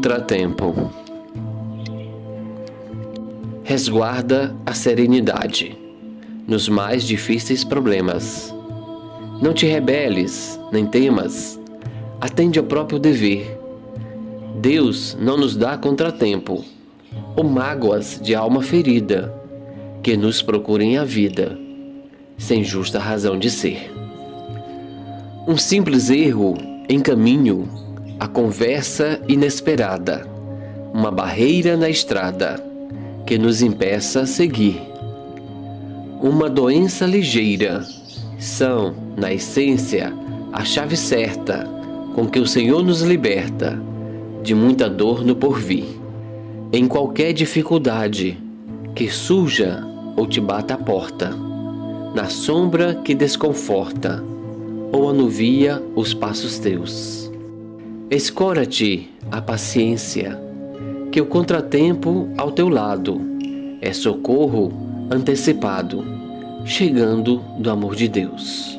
contratempo. Resguarda a serenidade nos mais difíceis problemas. Não te rebeles, nem temas. Atende ao próprio dever. Deus não nos dá contratempo ou mágoas de alma ferida que nos procurem a vida, sem justa razão de ser. Um simples erro em caminho, a conversa inesperada, uma barreira na estrada que nos impeça a seguir. Uma doença ligeira são, na essência, a chave certa com que o Senhor nos liberta de muita dor no porvir. Em qualquer dificuldade que surja ou te bata a porta, na sombra que desconforta ou anuvia os passos teus. Escora-te a paciência, que o contratempo ao teu lado é socorro antecipado, chegando do amor de Deus.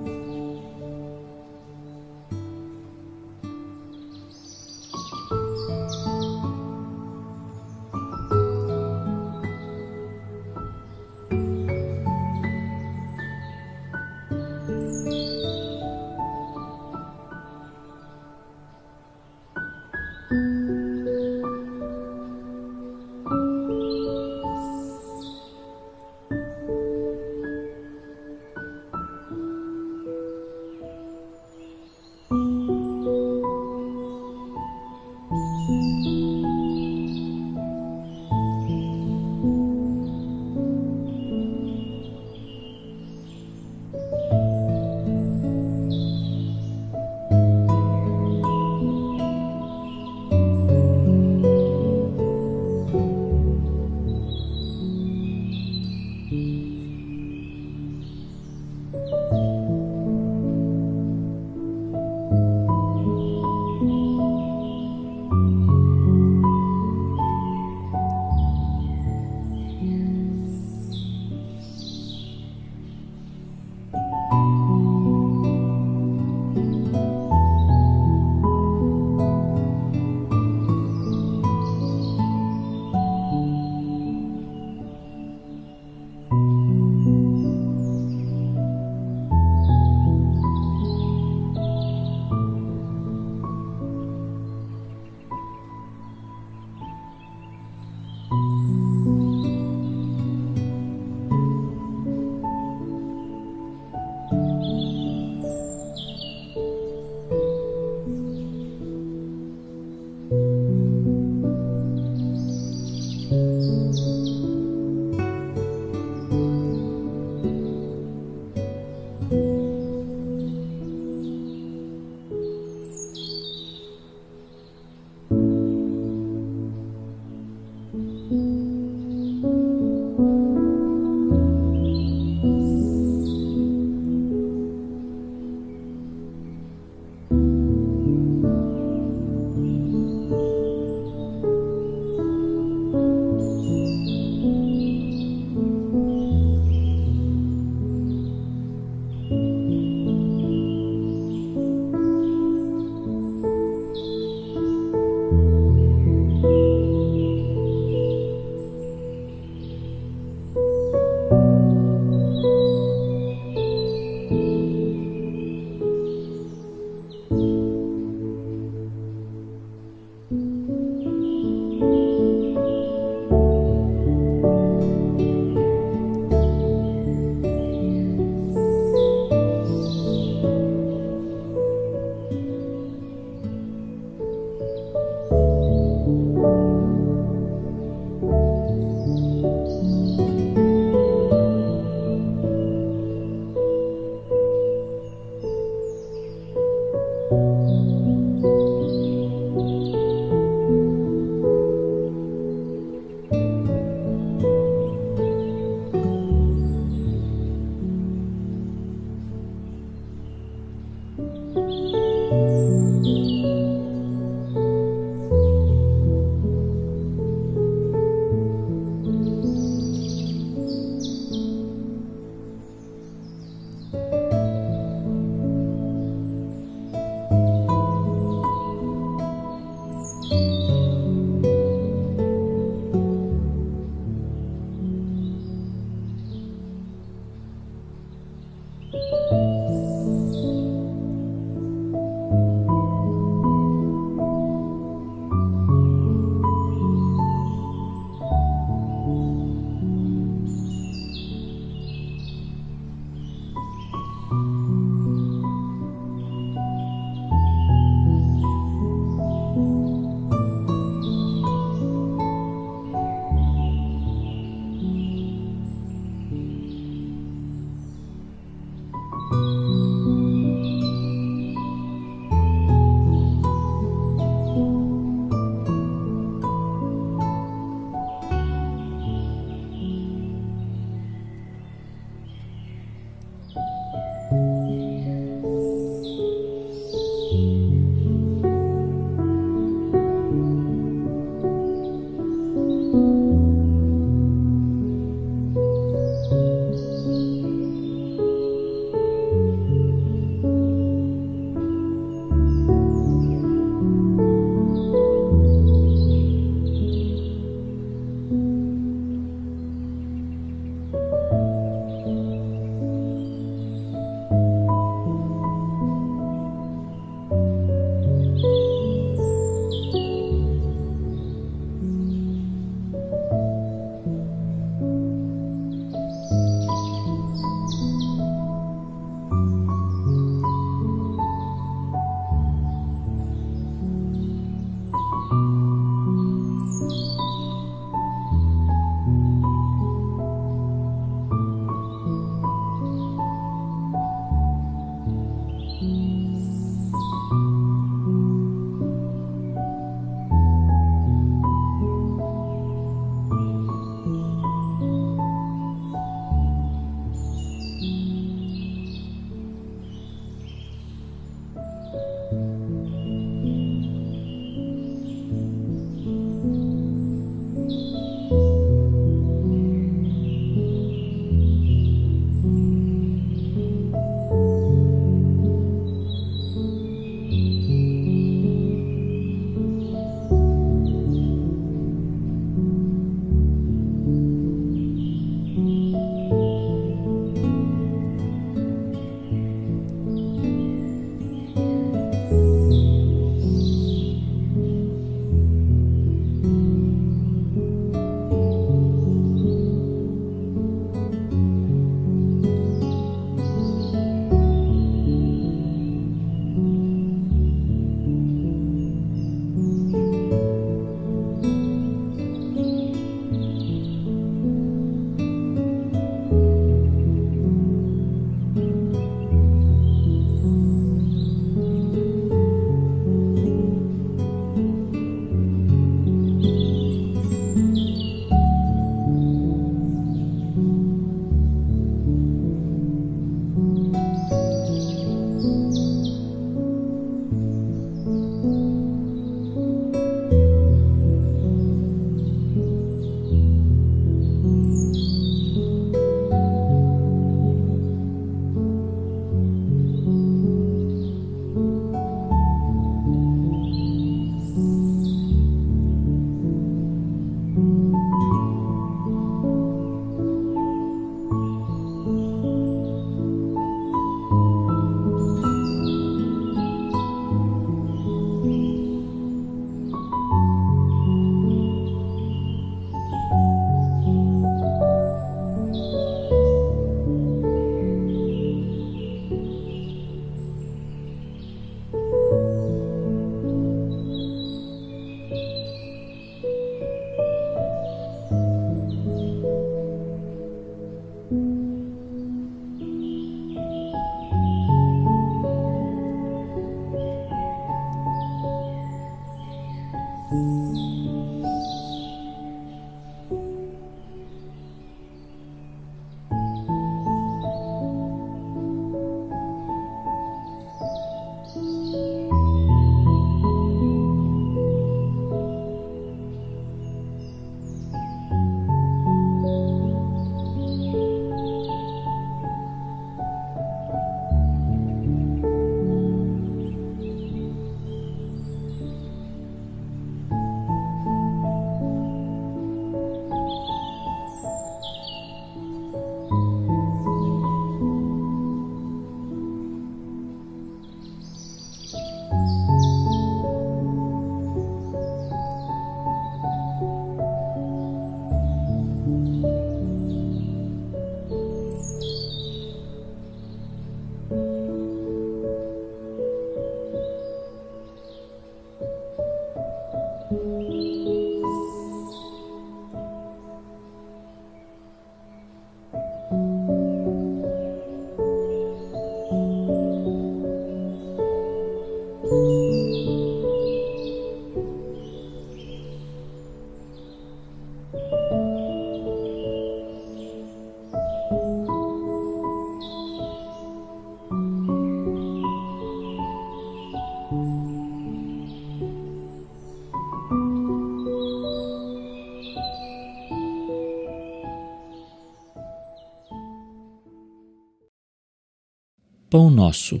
Pão Nosso,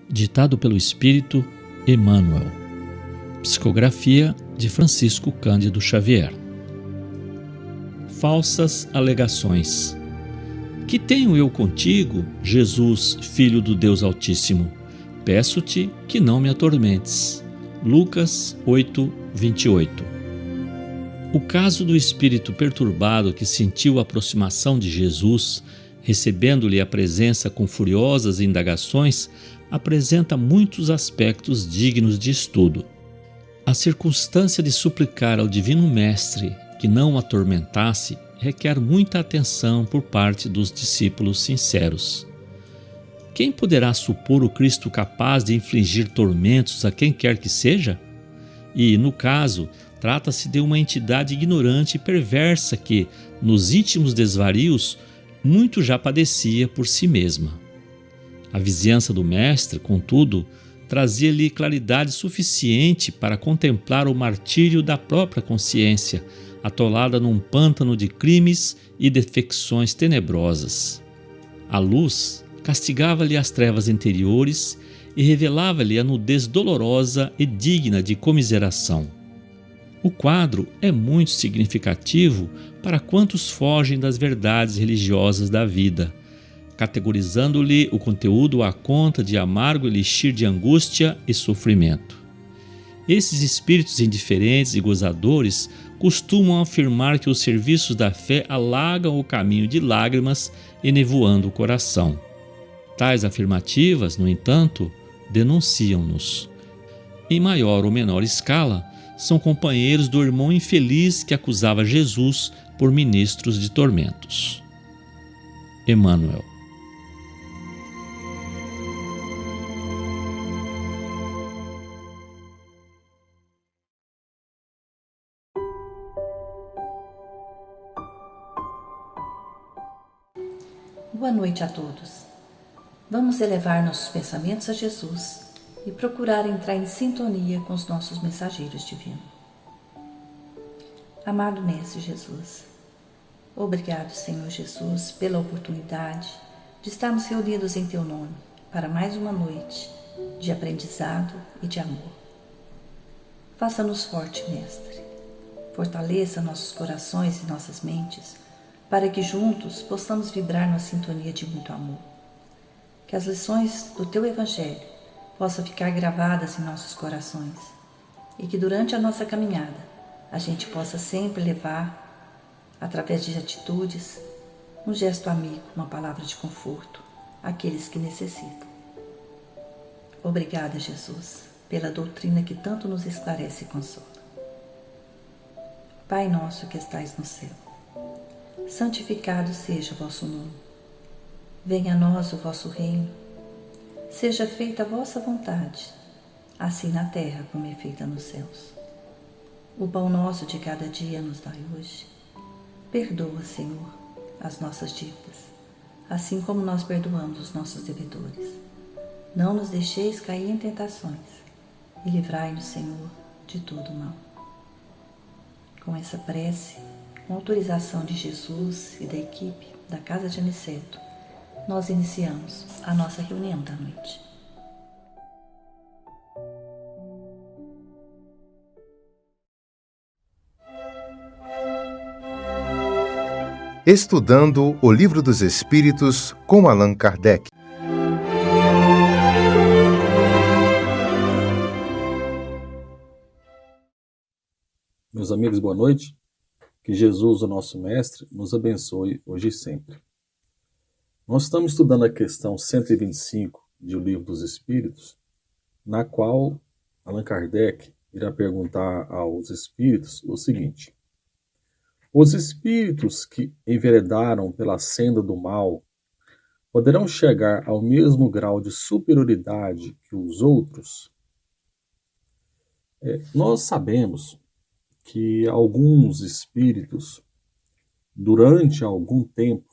ditado pelo Espírito Emmanuel. Psicografia de Francisco Cândido Xavier. Falsas alegações. Que tenho eu contigo, Jesus, Filho do Deus Altíssimo? Peço-te que não me atormentes. Lucas 8:28. O caso do espírito perturbado que sentiu a aproximação de Jesus, recebendo-lhe a presença com furiosas indagações, apresenta muitos aspectos dignos de estudo. A circunstância de suplicar ao Divino Mestre que não o atormentasse requer muita atenção por parte dos discípulos sinceros. Quem poderá supor o Cristo capaz de infligir tormentos a quem quer que seja? E, no caso, trata-se de uma entidade ignorante e perversa que, nos íntimos desvarios, muito já padecia por si mesma. A vizinhança do Mestre, contudo, trazia-lhe claridade suficiente para contemplar o martírio da própria consciência, atolada num pântano de crimes e defecções tenebrosas. A luz castigava-lhe as trevas interiores e revelava-lhe a nudez dolorosa e digna de comiseração. O quadro é muito significativo para quantos fogem das verdades religiosas da vida, categorizando-lhe o conteúdo à conta de amargo elixir de angústia e sofrimento. Esses espíritos indiferentes e gozadores costumam afirmar que os serviços da fé alagam o caminho de lágrimas, enevoando o coração. Tais afirmativas, no entanto, denunciam-nos. Em maior ou menor escala, são companheiros do irmão infeliz que acusava Jesus por ministros de tormentos. Emmanuel. Boa noite a todos. Vamos elevar nossos pensamentos a Jesus e procurar entrar em sintonia com os nossos mensageiros divinos. Amado Mestre Jesus, obrigado, Senhor Jesus, pela oportunidade de estarmos reunidos em Teu nome para mais uma noite de aprendizado e de amor. Faça-nos forte, Mestre. Fortaleça nossos corações e nossas mentes para que juntos possamos vibrar na sintonia de muito amor. Que as lições do Teu Evangelho possam ficar gravadas em nossos corações e que durante a nossa caminhada a gente possa sempre levar, através de atitudes, um gesto amigo, uma palavra de conforto àqueles que necessitam. Obrigada, Jesus, pela doutrina que tanto nos esclarece e consola. Pai nosso que estais no céu, santificado seja o vosso nome. Venha a nós o vosso reino. Seja feita a vossa vontade, assim na terra como é feita nos céus. O pão nosso de cada dia nos dai hoje. Perdoa, Senhor, as nossas dívidas, assim como nós perdoamos os nossos devedores. Não nos deixeis cair em tentações e livrai-nos, Senhor, de todo o mal. Com essa prece, com autorização de Jesus e da equipe da Casa de Aniceto, nós iniciamos a nossa reunião da noite. Estudando o Livro dos Espíritos com Allan Kardec. Meus amigos, boa noite. Que Jesus, o nosso Mestre, nos abençoe hoje e sempre. Nós estamos estudando a questão 125 de O Livro dos Espíritos, na qual Allan Kardec irá perguntar aos espíritos o seguinte: os espíritos que enveredaram pela senda do mal poderão chegar ao mesmo grau de superioridade que os outros? Nós sabemos que alguns espíritos, durante algum tempo,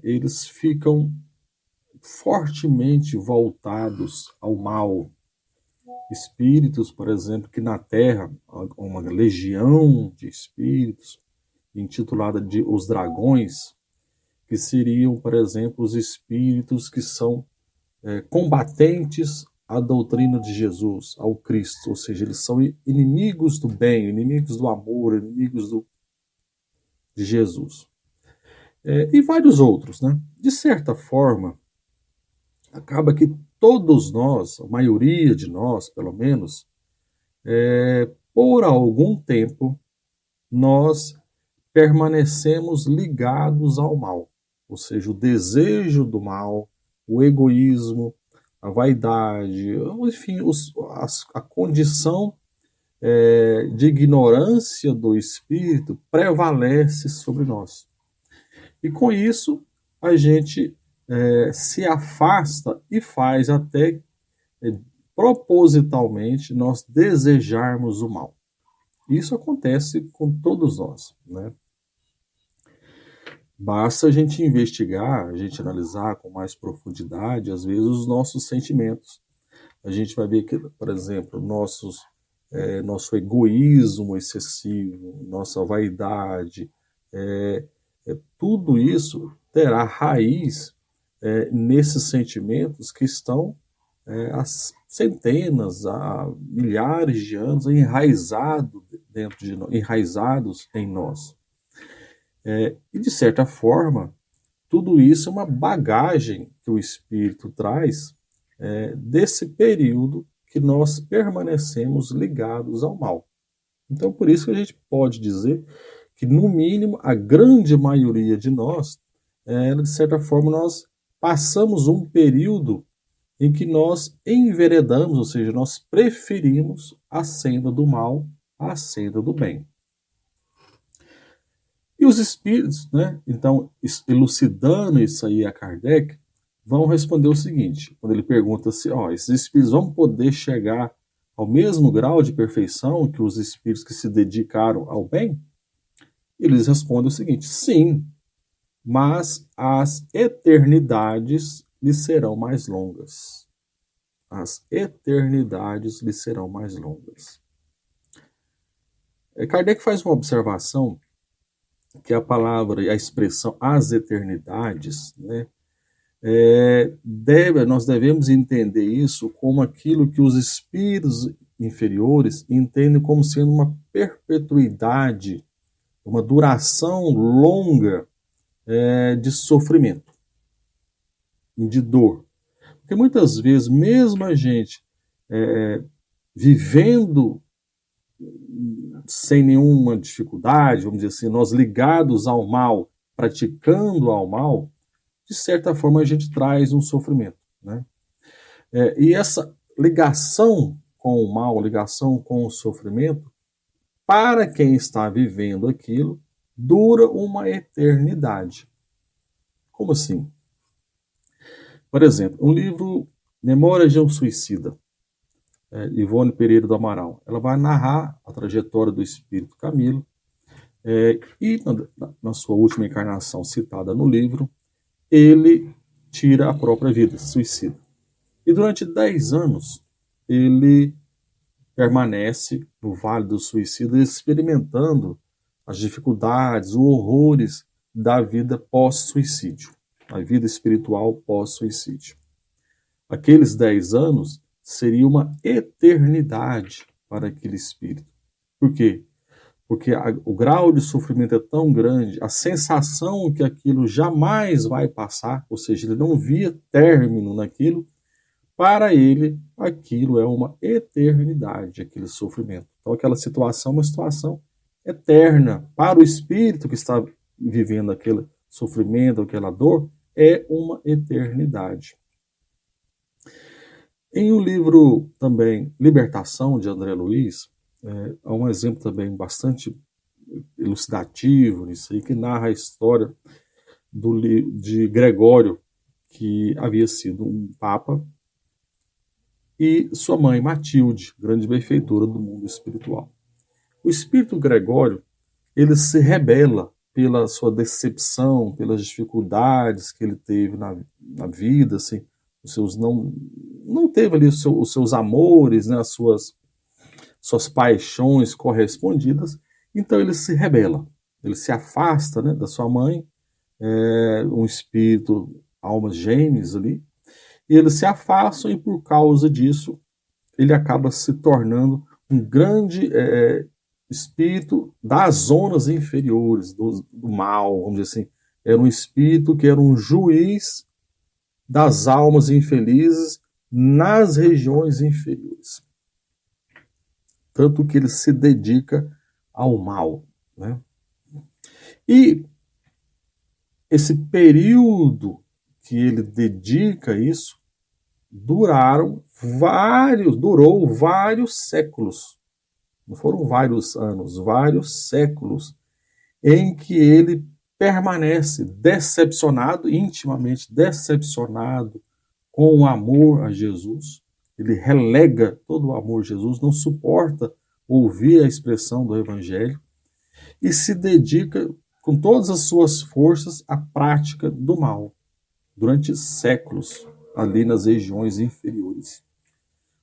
eles ficam fortemente voltados ao mal. Espíritos, por exemplo, que na Terra, uma legião de espíritos, intitulada de os dragões, que seriam, por exemplo, os espíritos que são combatentes à doutrina de Jesus, ao Cristo, ou seja, eles são inimigos do bem, inimigos do amor, inimigos de Jesus. E vários outros, né? De certa forma, acaba que todos nós, a maioria de nós, pelo menos, por algum tempo, nós permanecemos ligados ao mal. Ou seja, o desejo do mal, o egoísmo, a vaidade, enfim, a condição de ignorância do espírito prevalece sobre nós. E com isso, a gente se afasta e faz até propositalmente nós desejarmos o mal. Isso acontece com todos nós, né? Basta a gente investigar, a gente analisar com mais profundidade, às vezes, os nossos sentimentos. A gente vai ver que, por exemplo, nosso egoísmo excessivo, nossa vaidade, tudo isso terá raiz nesses sentimentos que estão há centenas, há milhares de anos enraizados em nós. E, de certa forma, tudo isso é uma bagagem que o espírito traz desse período que nós permanecemos ligados ao mal. Então, por isso que a gente pode dizer que, no mínimo, a grande maioria de nós, de certa forma, nós passamos um período em que nós enveredamos, ou seja, nós preferimos a senda do mal à senda do bem. E os espíritos, né, então, elucidando isso aí a Kardec, vão responder o seguinte, quando ele pergunta se esses espíritos vão poder chegar ao mesmo grau de perfeição que os espíritos que se dedicaram ao bem? Eles respondem o seguinte: sim, mas as eternidades lhes serão mais longas. As eternidades lhes serão mais longas. Kardec faz uma observação que a palavra e a expressão as eternidades, né, nós devemos entender isso como aquilo que os espíritos inferiores entendem como sendo uma perpetuidade, uma duração longa de sofrimento, de dor. Porque muitas vezes, mesmo a gente vivendo sem nenhuma dificuldade, vamos dizer assim, nós ligados ao mal, praticando ao mal, de certa forma a gente traz um sofrimento, né? E essa ligação com o mal, ligação com o sofrimento, para quem está vivendo aquilo, dura uma eternidade. Como assim? Por exemplo, um livro, Memórias de um Suicida, Ivone Pereira do Amaral, ela vai narrar a trajetória do espírito Camilo, e na sua última encarnação citada no livro, ele tira a própria vida, se suicida. E durante 10 anos, ele permanece no Vale do Suicida, experimentando as dificuldades, os horrores da vida pós-suicídio, a vida espiritual pós-suicídio. Aqueles 10 anos seria uma eternidade para aquele espírito. Por quê? Porque o grau de sofrimento é tão grande, a sensação que aquilo jamais vai passar, ou seja, ele não via término naquilo, para ele aquilo é uma eternidade, aquele sofrimento. Então aquela situação é uma situação eterna. Para o espírito que está vivendo aquele sofrimento, aquela dor, é uma eternidade. Em o livro também Libertação, de André Luiz, há um exemplo também bastante elucidativo nisso aí, que narra a história de Gregório, que havia sido um papa, e sua mãe, Matilde, grande benfeitora do mundo espiritual. O espírito Gregório, ele se rebela pela sua decepção, pelas dificuldades que ele teve na vida, assim, os seus não teve ali os seus amores, né, as suas paixões correspondidas, então ele se rebela, ele se afasta, né, da sua mãe, um espírito, almas gêmeas ali, e eles se afastam, e por causa disso ele acaba se tornando um grande espírito das zonas inferiores, do mal, vamos dizer assim. Era um espírito que era um juiz das almas infelizes nas regiões inferiores. Tanto que ele se dedica ao mal, né? E esse período que ele dedica a isso durou vários séculos. Não foram vários anos, vários séculos, em que ele permanece decepcionado, intimamente decepcionado com o amor a Jesus. Ele relega todo o amor a Jesus, não suporta ouvir a expressão do Evangelho e se dedica com todas as suas forças à prática do mal, durante séculos, ali nas regiões inferiores.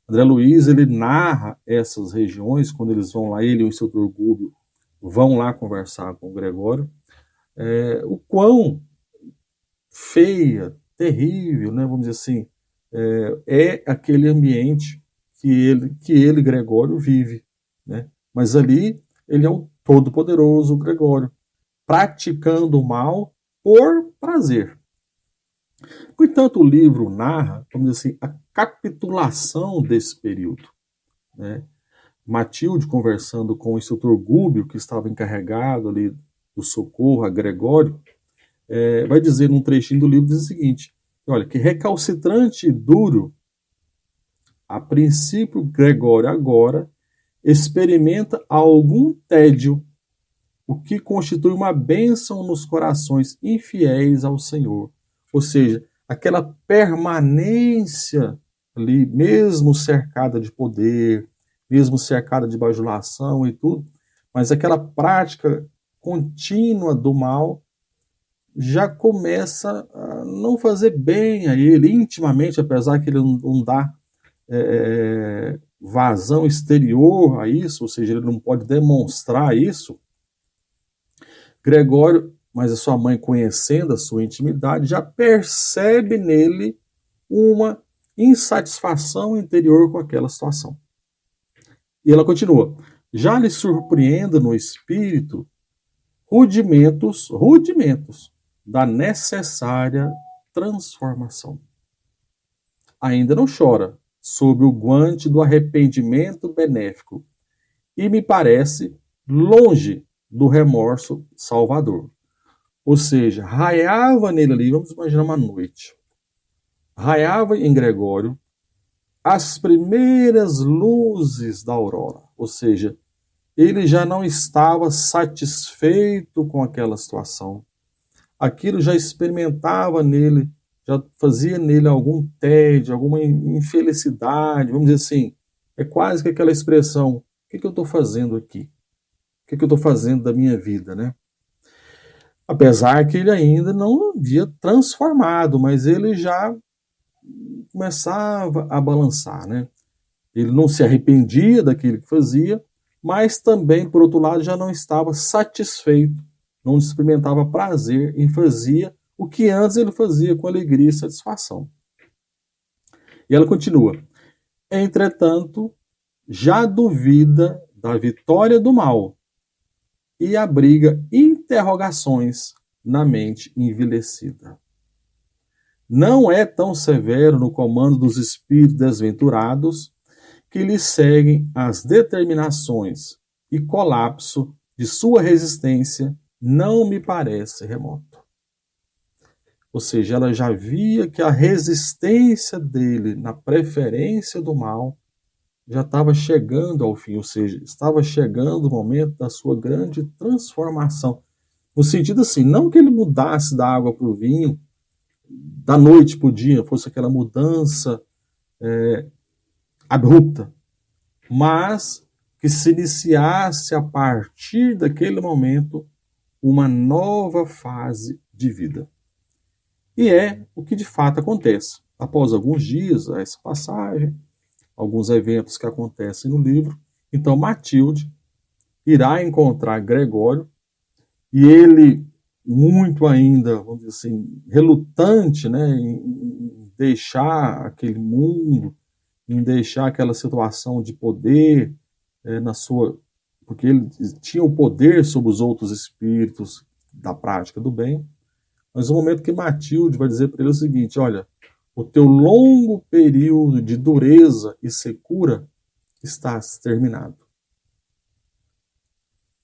André Luiz, ele narra essas regiões, quando eles vão lá, ele e o seu Torgúbio vão lá conversar com o Gregório, o quão feia, terrível, né, vamos dizer assim, é aquele ambiente que ele, Gregório, vive, né? Mas ali ele é o todo-poderoso Gregório, praticando o mal por prazer. Portanto, o livro narra, vamos dizer assim, a capitulação desse período, né? Matilde, conversando com o instrutor Gúbio, que estava encarregado ali do socorro a Gregório, vai dizer num trechinho do livro, diz o seguinte: olha, que recalcitrante e duro, a princípio Gregório agora experimenta algum tédio, o que constitui uma bênção nos corações infiéis ao Senhor. Ou seja, aquela permanência ali, mesmo cercada de poder, mesmo cercada de bajulação e tudo, mas aquela prática contínua do mal já começa a não fazer bem a ele intimamente, apesar que ele não dá vazão exterior a isso, ou seja, ele não pode demonstrar isso. Gregório, mas a sua mãe, conhecendo a sua intimidade, já percebe nele uma insatisfação interior com aquela situação. E ela continua: já lhe surpreenda no espírito rudimentos da necessária transformação. Ainda não chora sob o guante do arrependimento benéfico e me parece longe do remorso salvador. Ou seja, raiava nele ali, vamos imaginar uma noite, raiava em Gregório as primeiras luzes da aurora, ou seja, ele já não estava satisfeito com aquela situação. Aquilo já experimentava nele, já fazia nele algum tédio, alguma infelicidade, vamos dizer assim, é quase que aquela expressão: o que eu estou fazendo aqui? O que eu estou fazendo da minha vida, né? Apesar que ele ainda não havia transformado, mas ele já começava a balançar, né? Ele não se arrependia daquilo que fazia, mas também, por outro lado, já não estava satisfeito, não experimentava prazer em fazer o que antes ele fazia com alegria e satisfação. E ela continua: entretanto, já duvida da vitória do mal e abriga interrogações na mente envelhecida. Não é tão severo no comando dos espíritos desventurados que lhe seguem as determinações, e colapso de sua resistência não me parece remoto. Ou seja, ela já via que a resistência dele na preferência do mal já estava chegando ao fim, ou seja, estava chegando o momento da sua grande transformação. No sentido assim, não que ele mudasse da água para o vinho, da noite para o dia, fosse aquela mudança abrupta, mas que se iniciasse a partir daquele momento uma nova fase de vida. E é o que de fato acontece. Após alguns dias, essa passagem, alguns eventos que acontecem no livro, então Matilde irá encontrar Gregório e ele, muito ainda, vamos dizer assim, relutante, né, em deixar aquele mundo, em deixar aquela situação de poder na sua... porque ele tinha o poder sobre os outros espíritos da prática do bem, mas no momento que Matilde vai dizer para ele o seguinte, olha, o teu longo período de dureza e secura está terminado.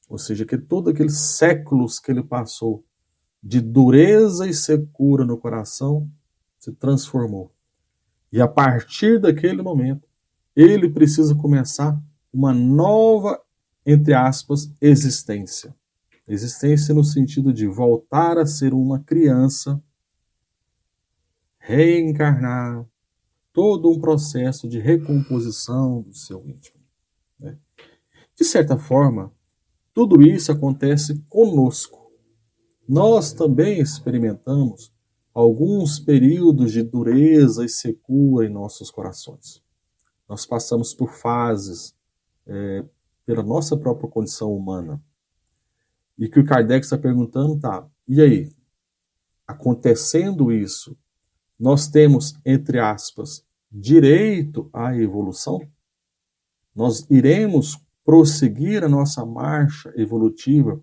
Ou seja, que todos aqueles séculos que ele passou de dureza e secura no coração se transformou. E a partir daquele momento, ele precisa começar uma nova, entre aspas, existência. Existência no sentido de voltar a ser uma criança, reencarnar, todo um processo de recomposição do seu íntimo. Né? De certa forma, tudo isso acontece conosco. Nós também experimentamos alguns períodos de dureza e secura em nossos corações. Nós passamos por fases pela nossa própria condição humana. E que o Kardec está perguntando, e aí? Acontecendo isso, nós temos, entre aspas, direito à evolução? Nós iremos prosseguir a nossa marcha evolutiva,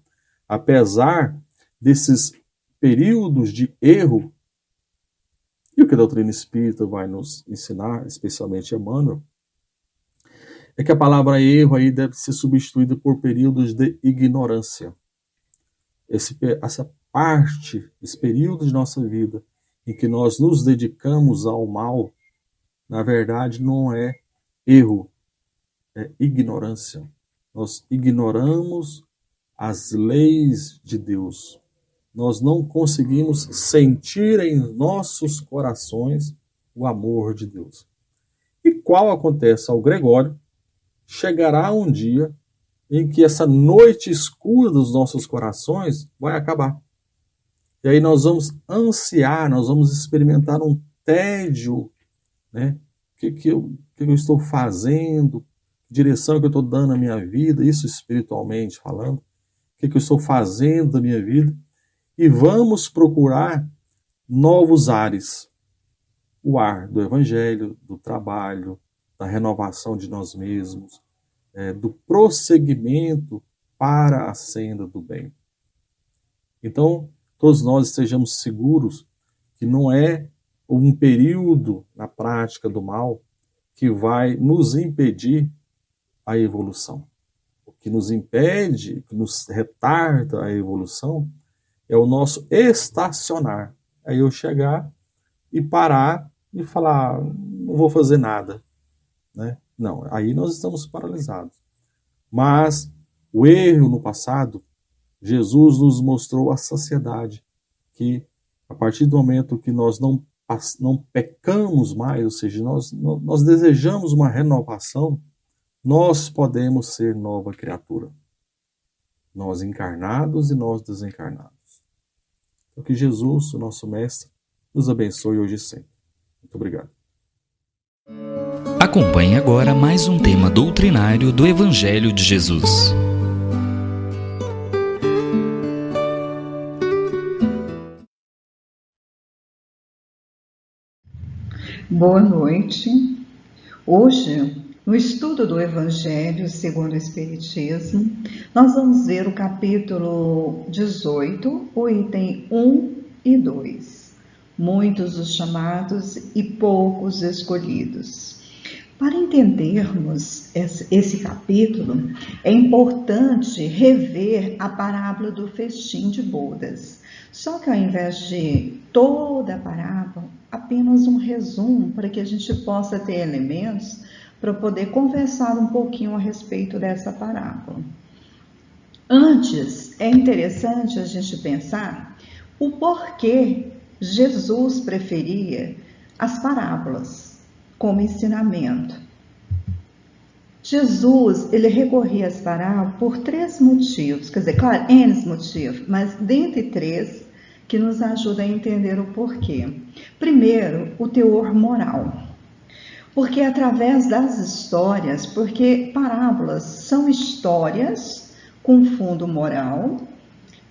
apesar desses períodos de erro? E o que a doutrina espírita vai nos ensinar, especialmente Emmanuel, é que a palavra erro aí deve ser substituída por períodos de ignorância. Essa parte, esse período de nossa vida em que nós nos dedicamos ao mal, na verdade não é erro, é ignorância. Nós ignoramos as leis de Deus. Nós não conseguimos sentir em nossos corações o amor de Deus. E qual acontece ao Gregório, chegará um dia em que essa noite escura dos nossos corações vai acabar. E aí nós vamos ansiar, nós vamos experimentar um tédio, né? O que eu estou fazendo? Que direção que eu estou dando à minha vida? Isso espiritualmente falando. O que eu estou fazendo da minha vida? E vamos procurar novos ares. O ar do Evangelho, do trabalho, da renovação de nós mesmos, do prosseguimento para a senda do bem. Então, todos nós estejamos seguros que não é um período na prática do mal que vai nos impedir a evolução. O que nos impede, que nos retarda a evolução, é o nosso estacionar. É eu chegar e parar e falar, não vou fazer nada, né? Não, aí nós estamos paralisados. Mas o erro no passado, Jesus nos mostrou a saciedade, que a partir do momento que nós não pecamos mais, ou seja, nós desejamos uma renovação, nós podemos ser nova criatura. Nós encarnados e nós desencarnados. Então que Jesus, o nosso Mestre, nos abençoe hoje e sempre. Muito obrigado. Acompanhe agora mais um tema doutrinário do Evangelho de Jesus. Boa noite. Hoje, no estudo do Evangelho segundo o Espiritismo, nós vamos ver o capítulo 18, o item 1 e 2. Muitos os chamados e poucos escolhidos. Para entendermos esse capítulo, é importante rever a parábola do festim de bodas. Só que ao invés de toda a parábola, apenas um resumo para que a gente possa ter elementos para poder conversar um pouquinho a respeito dessa parábola. Antes, é interessante a gente pensar o porquê Jesus preferia as parábolas como ensinamento. Jesus, ele recorria às parábolas por 3 motivos, quer dizer, claro, N motivos, mas dentre 3 que nos ajudam a entender o porquê. Primeiro, o teor moral. Porque através das histórias, porque parábolas são histórias com fundo moral,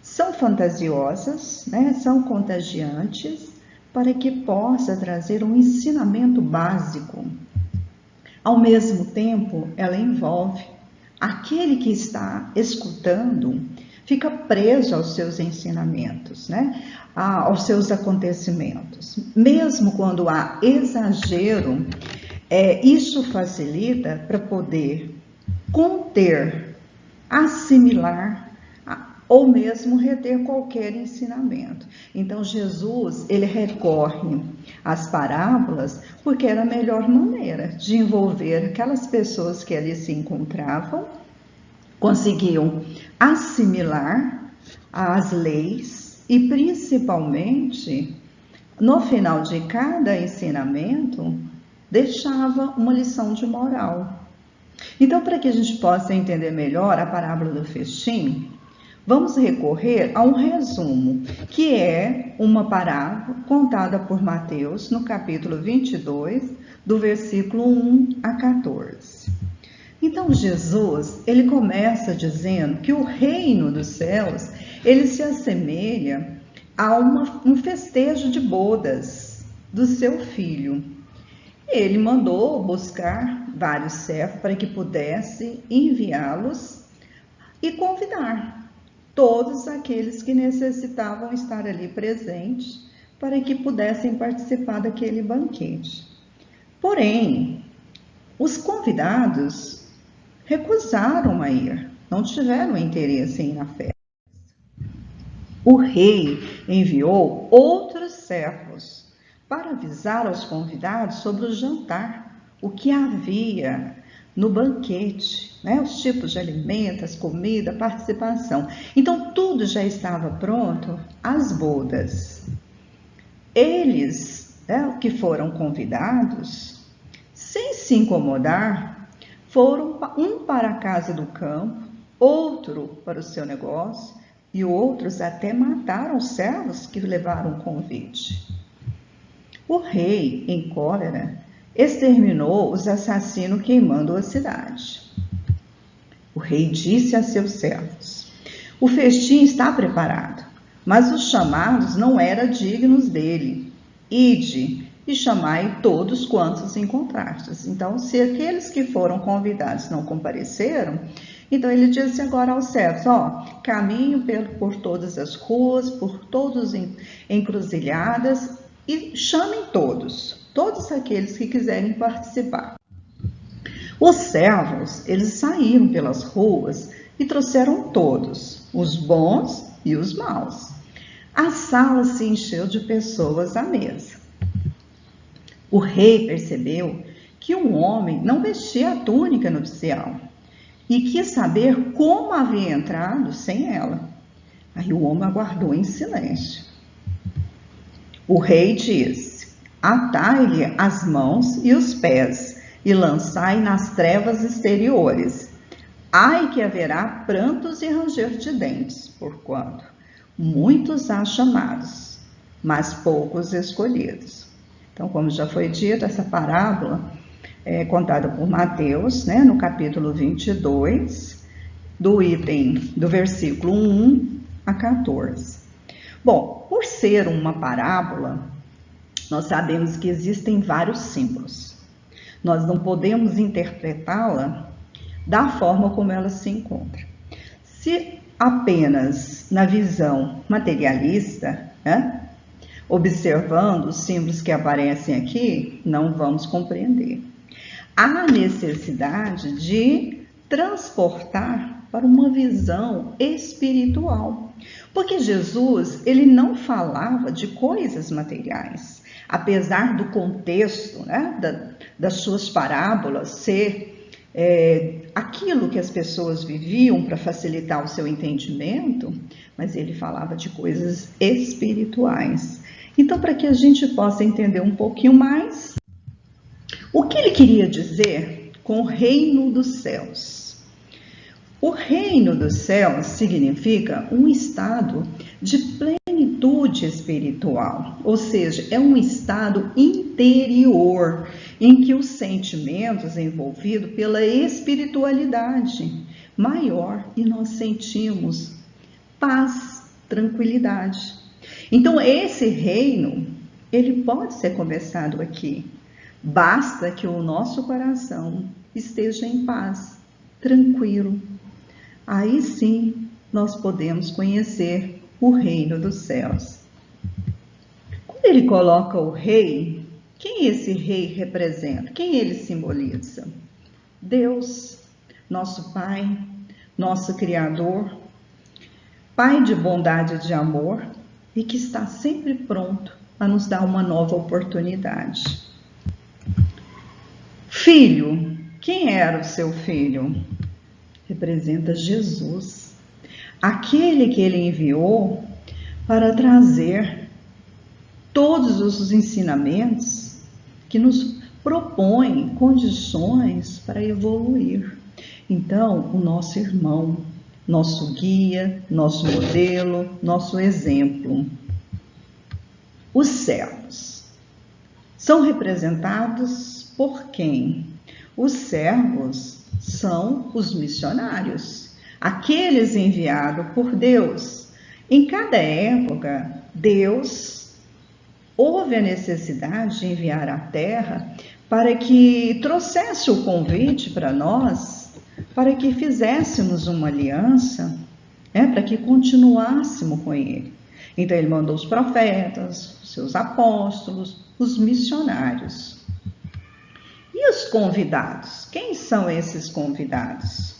são fantasiosas, né? São contagiantes, para que possa trazer um ensinamento básico. Ao mesmo tempo, ela envolve aquele que está escutando, fica preso aos seus ensinamentos, né? Aos seus acontecimentos. Mesmo quando há exagero, isso facilita para poder conter, assimilar ou mesmo reter qualquer ensinamento. Então Jesus, ele recorre às parábolas porque era a melhor maneira de envolver aquelas pessoas que ali se encontravam, conseguiam assimilar as leis e principalmente, no final de cada ensinamento, deixava uma lição de moral. Então, para que a gente possa entender melhor a parábola do festim, vamos recorrer a um resumo, que é uma parábola contada por Mateus no capítulo 22, do versículo 1 a 14. Então, Jesus, ele começa dizendo que o reino dos céus, ele se assemelha a um festejo de bodas do seu filho. Ele mandou buscar vários servos para que pudesse enviá-los e convidar todos aqueles que necessitavam estar ali presentes para que pudessem participar daquele banquete. Porém, os convidados recusaram a ir, não tiveram interesse em ir na festa. O rei enviou outros servos para avisar aos convidados sobre o jantar, o que havia no banquete, né? Os tipos de alimentos, comida, participação. Então, tudo já estava pronto às bodas. Eles, que foram convidados, sem se incomodar, foram um para a casa do campo, outro para o seu negócio, e outros até mataram os servos que levaram o convite. O rei, em cólera, exterminou os assassinos queimando a cidade. O rei disse a seus servos: o festim está preparado, mas os chamados não eram dignos dele. Ide e chamai todos quantos encontrastes. Então, se aqueles que foram convidados não compareceram, então ele disse agora aos servos: caminho por todas as ruas, por todas as encruzilhadas, e chamem todos aqueles que quiserem participar. Os servos, eles saíram pelas ruas e trouxeram todos, os bons e os maus. A sala se encheu de pessoas à mesa. O rei percebeu que um homem não vestia a túnica nupcial e quis saber como havia entrado sem ela. Aí o homem aguardou em silêncio. O rei disse: atai-lhe as mãos e os pés e lançai nas trevas exteriores. Ai que haverá prantos e ranger de dentes, porquanto muitos há chamados, mas poucos escolhidos. Então, como já foi dito, essa parábola é contada por Mateus, no capítulo 22, do versículo 1 a 14. Bom, por ser uma parábola, nós sabemos que existem vários símbolos. Nós não podemos interpretá-la da forma como ela se encontra. Se apenas na visão materialista, observando os símbolos que aparecem aqui, não vamos compreender. há necessidade de transportar para uma visão espiritual. Porque Jesus, ele não falava de coisas materiais, apesar do contexto, né, das suas parábolas ser aquilo que as pessoas viviam para facilitar o seu entendimento, mas ele falava de coisas espirituais. Então, para que a gente possa entender um pouquinho mais, o que ele queria dizer com o reino dos céus? O reino dos céus significa um estado de plenitude espiritual, ou seja, é um estado interior em que os sentimentos envolvidos pela espiritualidade maior e nós sentimos paz, tranquilidade. Então, esse reino, ele pode ser começado aqui. Basta que o nosso coração esteja em paz, tranquilo. Aí sim, nós podemos conhecer o reino dos céus. Quando ele coloca o rei, quem esse rei representa? Quem ele simboliza? Deus, nosso Pai, nosso Criador, Pai de bondade e de amor, e que está sempre pronto a nos dar uma nova oportunidade. Filho, quem era o seu filho? Representa Jesus, aquele que ele enviou para trazer todos os ensinamentos que nos propõem condições para evoluir. Então, o nosso irmão, nosso guia, nosso modelo, nosso exemplo. Os servos são representados por quem? Os servos são os missionários, aqueles enviados por Deus. Em cada época, Deus houve a necessidade de enviar à Terra para que trouxesse o convite para nós, para que fizéssemos uma aliança, para que continuássemos com Ele. Então, Ele mandou os profetas, os seus apóstolos, os missionários. E os convidados? Quem são esses convidados?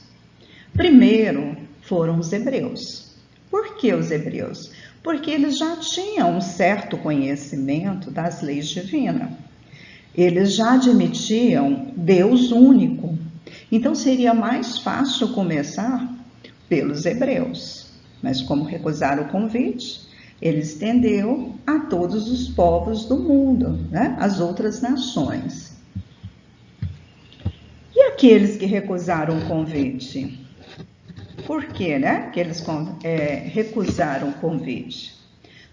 Primeiro foram os hebreus. Por que os hebreus? Porque eles já tinham um certo conhecimento das leis divinas. Eles já admitiam Deus único. Então seria mais fácil começar pelos hebreus. Mas como recusaram o convite, ele estendeu a todos os povos do mundo, as outras nações. E aqueles que recusaram o convite? Por quê, que eles recusaram o convite?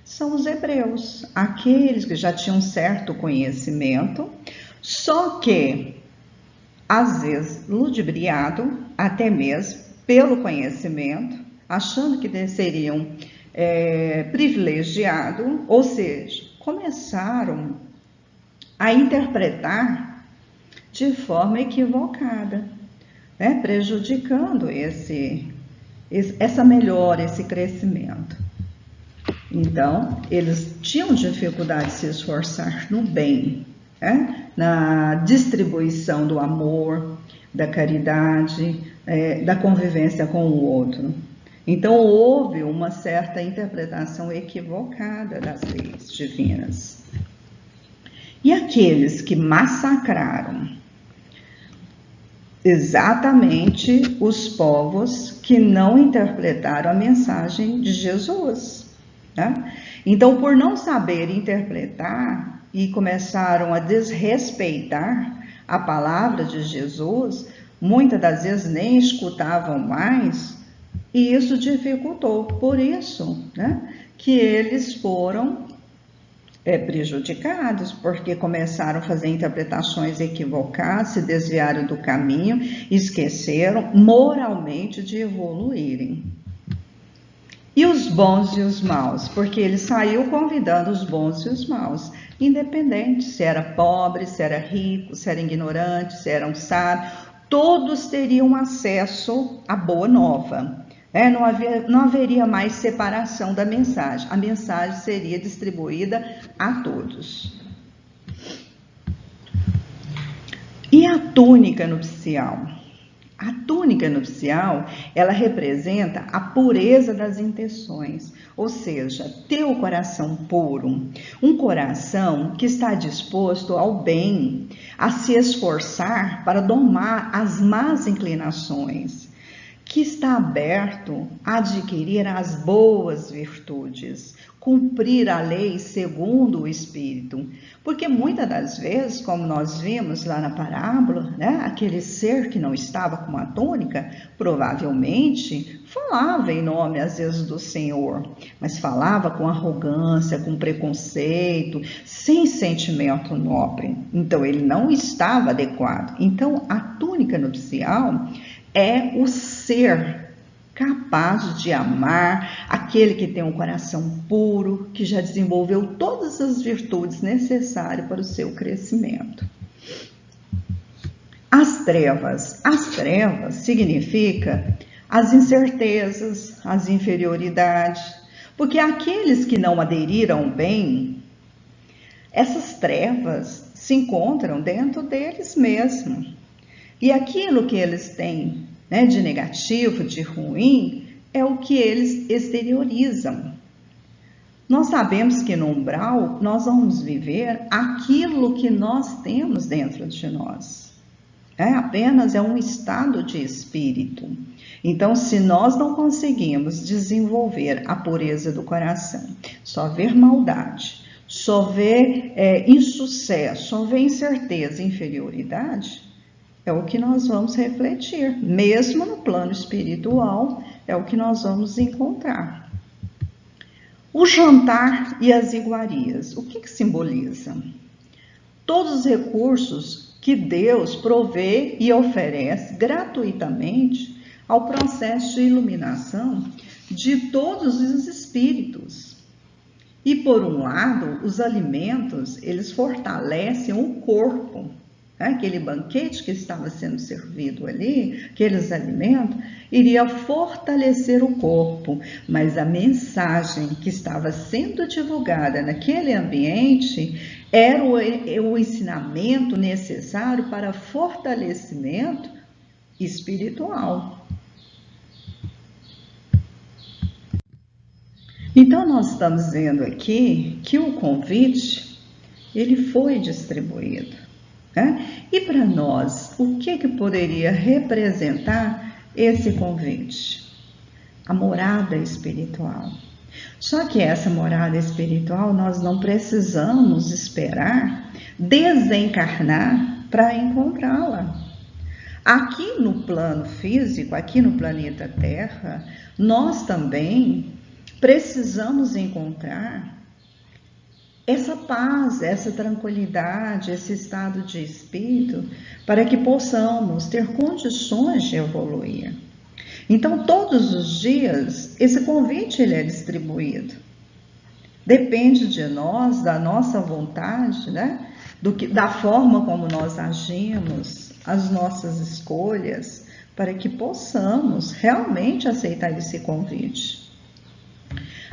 São os hebreus, aqueles que já tinham certo conhecimento, só que, às vezes, ludibriado, até mesmo pelo conhecimento, achando que seriam privilegiados, ou seja, começaram a interpretar de forma equivocada, prejudicando essa melhora, esse crescimento. Então, eles tinham dificuldade de se esforçar no bem, na distribuição do amor, da caridade, da convivência com o outro. Então, houve uma certa interpretação equivocada das leis divinas. E aqueles que massacraram? Exatamente os povos que não interpretaram a mensagem de Jesus. Então, por não saber interpretar e começaram a desrespeitar a palavra de Jesus, muitas das vezes nem escutavam mais, e isso dificultou. Por isso, que eles foram prejudicados, porque começaram a fazer interpretações equivocadas, se desviaram do caminho, esqueceram moralmente de evoluírem. E os bons e os maus? Porque ele saiu convidando os bons e os maus, independente se era pobre, se era rico, se era ignorante, se era um sábio, todos teriam acesso à boa nova. Não haveria mais separação da mensagem. A mensagem seria distribuída a todos. E E a túnica nupcial? A túnica nupcial, ela representa a pureza das intenções, ou seja, ter o coração puro, um coração que está disposto ao bem, a se esforçar para domar as más inclinações, que está aberto a adquirir as boas virtudes, cumprir a lei segundo o Espírito. Porque muitas das vezes, como nós vimos lá na parábola, né, aquele ser que não estava com a túnica, provavelmente falava em nome, às vezes, do Senhor, mas falava com arrogância, com preconceito, sem sentimento nobre. Então, ele não estava adequado. Então, a túnica nupcial é o ser capaz de amar, aquele que tem um coração puro, que já desenvolveu todas as virtudes necessárias para o seu crescimento. As trevas significa as incertezas, as inferioridades, porque aqueles que não aderiram bem, essas trevas se encontram dentro deles mesmos. E aquilo que eles têm, né, de negativo, de ruim, é o que eles exteriorizam. Nós sabemos que no umbral nós vamos viver aquilo que nós temos dentro de nós. Apenas é um estado de espírito. Então, se nós não conseguimos desenvolver a pureza do coração, só ver maldade, só ver insucesso, só ver incerteza e inferioridade, é o que nós vamos refletir. Mesmo no plano espiritual, é o que nós vamos encontrar. O jantar e as iguarias, o que simboliza? Todos os recursos que Deus provê e oferece gratuitamente ao processo de iluminação de todos os espíritos. E por um lado, os alimentos, eles fortalecem o corpo. Aquele banquete que estava sendo servido ali, aqueles alimentos, iria fortalecer o corpo, mas a mensagem que estava sendo divulgada naquele ambiente era o ensinamento necessário para fortalecimento espiritual. Então, nós estamos vendo aqui que o convite, ele foi distribuído. E para nós, o que poderia representar esse convite? A morada espiritual. Só que essa morada espiritual nós não precisamos esperar desencarnar para encontrá-la. Aqui no plano físico, aqui no planeta Terra, nós também precisamos encontrar essa paz, essa tranquilidade, esse estado de espírito, para que possamos ter condições de evoluir. Então, todos os dias, esse convite ele é distribuído. Depende de nós, da nossa vontade, né? Da forma como nós agimos, as nossas escolhas, para que possamos realmente aceitar esse convite.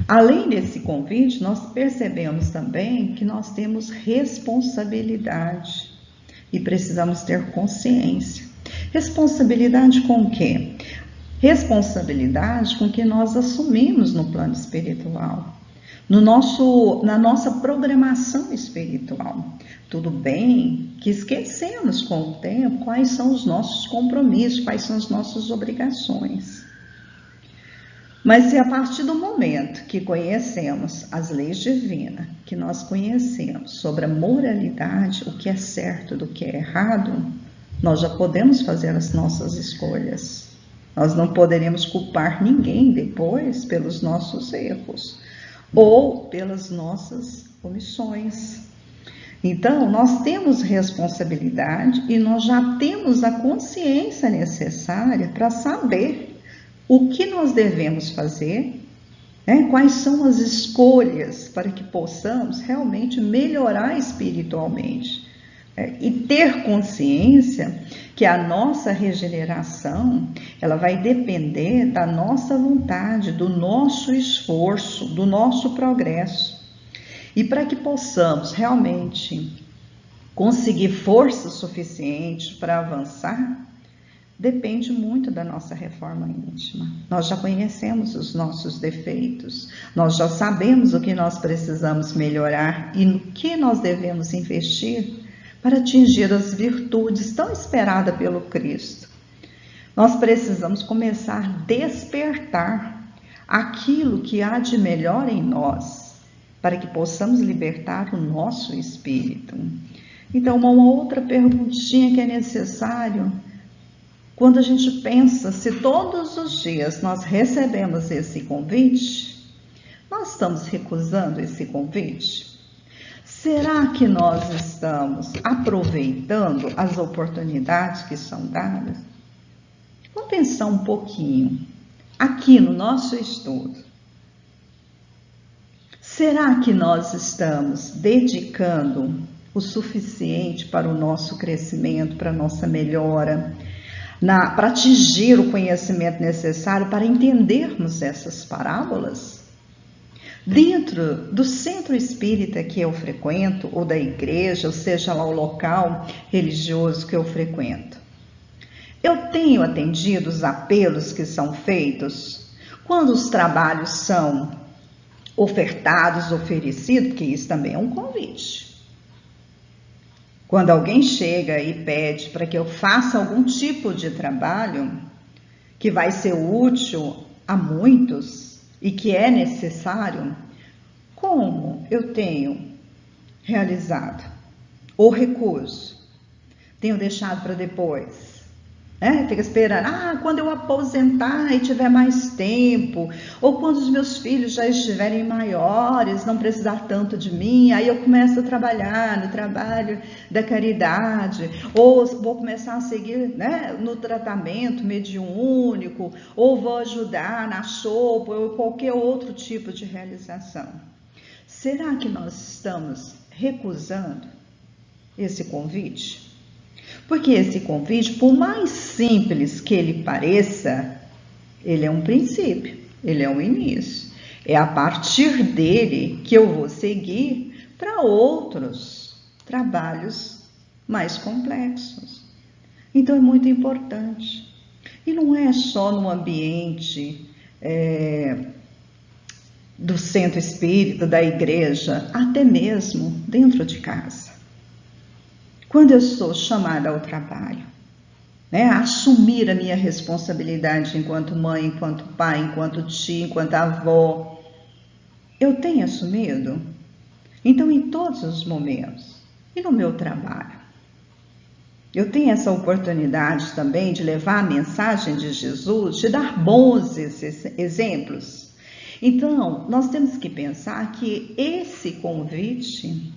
Além desse convite, nós percebemos também que nós temos responsabilidade e precisamos ter consciência. Responsabilidade com o quê? Responsabilidade com o que nós assumimos no plano espiritual, na nossa programação espiritual. Tudo bem que esquecemos com o tempo quais são os nossos compromissos, quais são as nossas obrigações. Mas se a partir do momento que conhecemos as leis divinas, que nós conhecemos sobre a moralidade, o que é certo do que é errado, nós já podemos fazer as nossas escolhas. Nós não poderemos culpar ninguém depois pelos nossos erros ou pelas nossas omissões. Então, nós temos responsabilidade e nós já temos a consciência necessária para saber o que nós devemos fazer, quais são as escolhas para que possamos realmente melhorar espiritualmente. E ter consciência que a nossa regeneração, ela vai depender da nossa vontade, do nosso esforço, do nosso progresso. E para que possamos realmente conseguir força suficiente para avançar, depende muito da nossa reforma íntima. Nós já conhecemos os nossos defeitos, nós já sabemos o que nós precisamos melhorar e no que nós devemos investir para atingir as virtudes tão esperadas pelo Cristo. Nós precisamos começar a despertar aquilo que há de melhor em nós, para que possamos libertar o nosso espírito. Então, uma outra perguntinha que é necessário, quando a gente pensa, se todos os dias nós recebemos esse convite, nós estamos recusando esse convite? Será que nós estamos aproveitando as oportunidades que são dadas? Vamos pensar um pouquinho aqui no nosso estudo. Será que nós estamos dedicando o suficiente para o nosso crescimento, para a nossa melhora, para atingir o conhecimento necessário para entendermos essas parábolas? Dentro do centro espírita que eu frequento, ou da igreja, ou seja lá o local religioso que eu frequento, eu tenho atendido os apelos que são feitos quando os trabalhos são ofertados, oferecidos, porque isso também é um convite. Quando alguém chega e pede para que eu faça algum tipo de trabalho que vai ser útil a muitos e que é necessário, como eu tenho realizado? Ou recuso? Tenho deixado para depois? Fica esperando, quando eu aposentar e tiver mais tempo, ou quando os meus filhos já estiverem maiores, não precisar tanto de mim, aí eu começo a trabalhar no trabalho da caridade, ou vou começar a seguir no tratamento mediúnico, ou vou ajudar na sopa, ou qualquer outro tipo de realização. Será que nós estamos recusando esse convite? Porque esse convite, por mais simples que ele pareça, ele é um princípio, ele é um início. É a partir dele que eu vou seguir para outros trabalhos mais complexos. Então é muito importante. E não é só no ambiente do centro espírita, da igreja, até mesmo dentro de casa. Quando eu sou chamada ao trabalho, a assumir a minha responsabilidade enquanto mãe, enquanto pai, enquanto tia, enquanto avó, eu tenho assumido? Então, em todos os momentos, e no meu trabalho, eu tenho essa oportunidade também de levar a mensagem de Jesus, de dar bons exemplos. Então, nós temos que pensar que esse convite,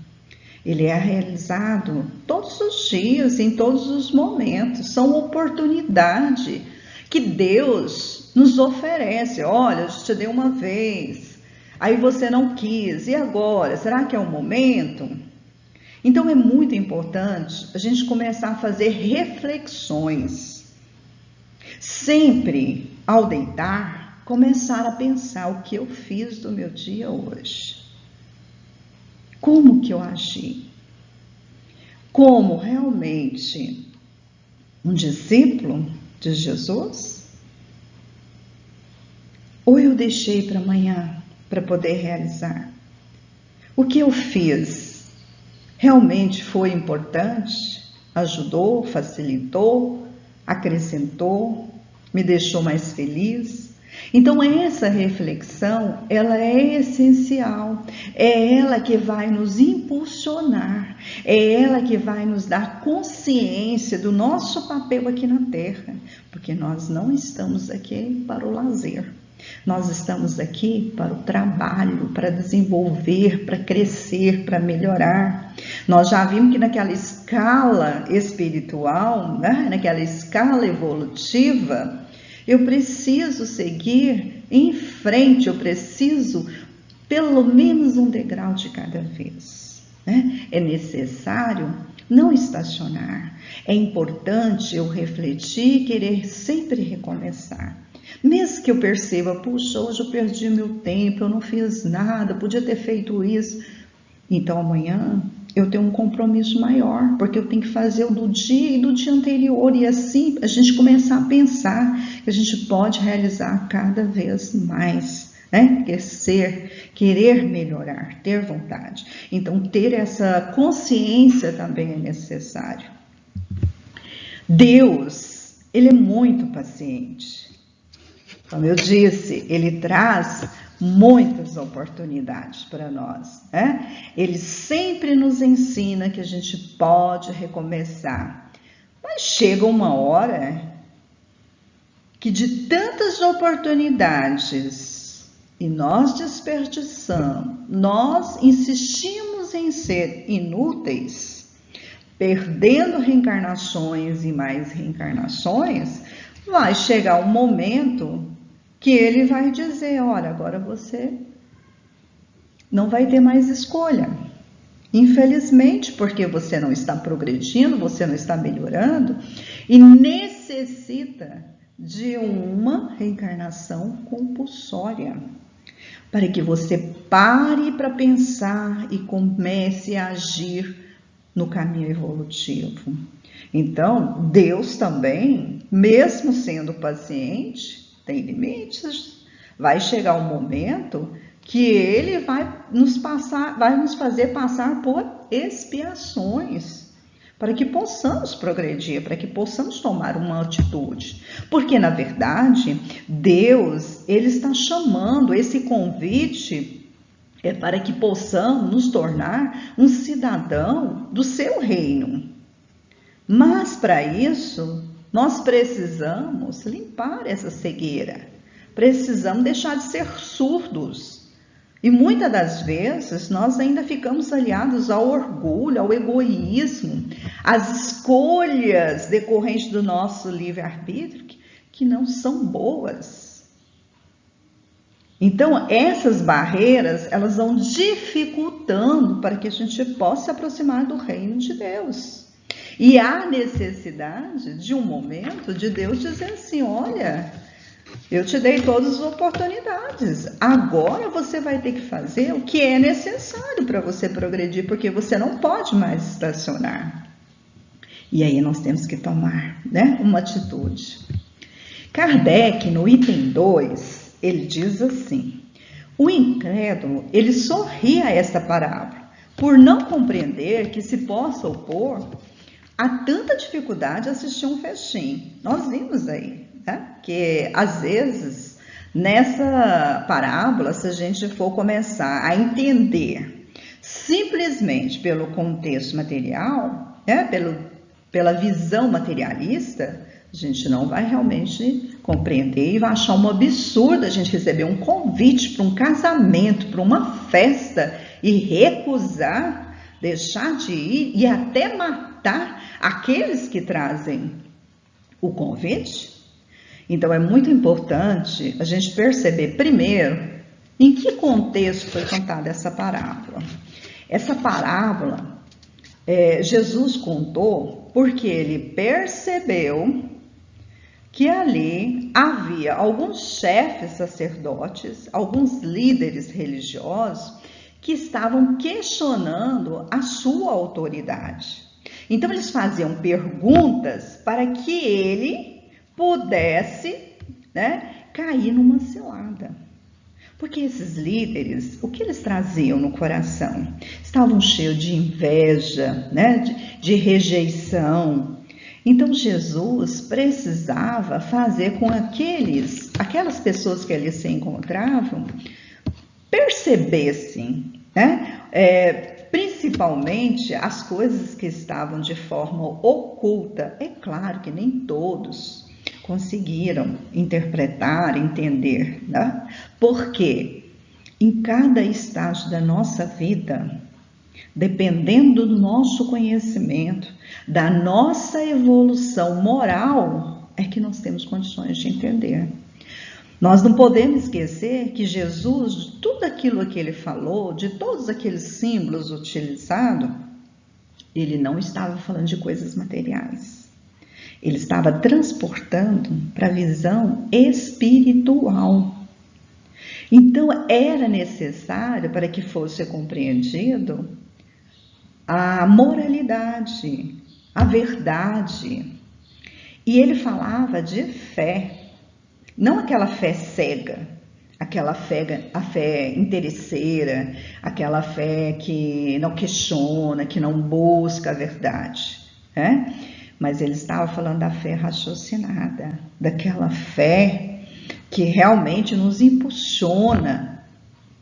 ele é realizado todos os dias, em todos os momentos. São oportunidades que Deus nos oferece. Olha, eu te dei uma vez, aí você não quis, e agora? Será que é o momento? Então é muito importante a gente começar a fazer reflexões. Sempre, ao deitar, começar a pensar o que eu fiz do meu dia hoje. Como que eu agi? Como realmente um discípulo de Jesus? Ou eu deixei para amanhã para poder realizar? O que eu fiz realmente foi importante? Ajudou, facilitou, acrescentou, me deixou mais feliz? Então essa reflexão, ela é essencial, é ela que vai nos impulsionar, é ela que vai nos dar consciência do nosso papel aqui na Terra, porque nós não estamos aqui para o lazer, nós estamos aqui para o trabalho, para desenvolver, para crescer, para melhorar. Nós já vimos que naquela escala espiritual, naquela escala evolutiva, eu preciso seguir em frente, eu preciso pelo menos um degrau de cada vez. É necessário não estacionar, é importante eu refletir e querer sempre recomeçar. Mesmo que eu perceba, puxa, hoje eu perdi meu tempo, eu não fiz nada, podia ter feito isso. Então amanhã eu tenho um compromisso maior, porque eu tenho que fazer o do dia e do dia anterior, e assim a gente começar a pensar que a gente pode realizar cada vez mais, né? Querer melhorar, ter vontade. Então, ter essa consciência também é necessário. Deus, Ele é muito paciente. Como eu disse, Ele traz muitas oportunidades para nós, né? Ele sempre nos ensina que a gente pode recomeçar, mas chega uma hora que de tantas oportunidades e nós desperdiçamos, nós insistimos em ser inúteis, perdendo reencarnações e mais reencarnações, vai chegar um momento que ele vai dizer, olha, agora você não vai ter mais escolha. Infelizmente, porque você não está progredindo, você não está melhorando e necessita de uma reencarnação compulsória, para que você pare para pensar e comece a agir no caminho evolutivo. Então, Deus também, mesmo sendo paciente, tem limites. Vai chegar um momento que Ele vai nos fazer passar por expiações, para que possamos progredir, para que possamos tomar uma atitude. Porque, na verdade, Deus, Ele está chamando, esse convite é para que possamos nos tornar um cidadão do seu reino. Mas, para isso, nós precisamos limpar essa cegueira, precisamos deixar de ser surdos. E muitas das vezes nós ainda ficamos aliados ao orgulho, ao egoísmo, às escolhas decorrentes do nosso livre-arbítrio que não são boas. Então, essas barreiras, elas vão dificultando para que a gente possa se aproximar do reino de Deus. E há necessidade de um momento de Deus dizer assim, olha, eu te dei todas as oportunidades, agora você vai ter que fazer o que é necessário para você progredir, porque você não pode mais estacionar. E aí nós temos que tomar, né, uma atitude. Kardec, no item 2, ele diz assim, o incrédulo, ele sorri a esta parábola, por não compreender que se possa opor há tanta dificuldade de assistir um festim. Nós vimos aí, né? Que às vezes, nessa parábola, se a gente for começar a entender simplesmente pelo contexto material, né? Pela visão materialista, a gente não vai realmente compreender e vai achar um absurdo a gente receber um convite para um casamento, para uma festa e recusar, deixar de ir e até matar aqueles que trazem o convite. Então é muito importante a gente perceber primeiro em que contexto foi contada essa parábola. Essa parábola Jesus contou porque ele percebeu que ali havia alguns chefes sacerdotes, alguns líderes religiosos que estavam questionando a sua autoridade. Então, eles faziam perguntas para que ele pudesse, né, cair numa cilada. Porque esses líderes, o que eles traziam no coração? Estavam cheios de inveja, né, de rejeição. Então, Jesus precisava fazer com aquelas pessoas que ali se encontravam, percebessem, né, principalmente as coisas que estavam de forma oculta. É claro que nem todos conseguiram interpretar, entender, né? Porque em cada estágio da nossa vida, dependendo do nosso conhecimento, da nossa evolução moral, é que nós temos condições de entender. Nós não podemos esquecer que Jesus, de tudo aquilo que ele falou, de todos aqueles símbolos utilizados, ele não estava falando de coisas materiais. Ele estava transportando para a visão espiritual. Então, era necessário, para que fosse compreendido, a moralidade, a verdade. E ele falava de fé, não aquela fé cega, a fé interesseira, aquela fé que não questiona, que não busca a verdade, né? Mas ele estava falando da fé raciocinada, daquela fé que realmente nos impulsiona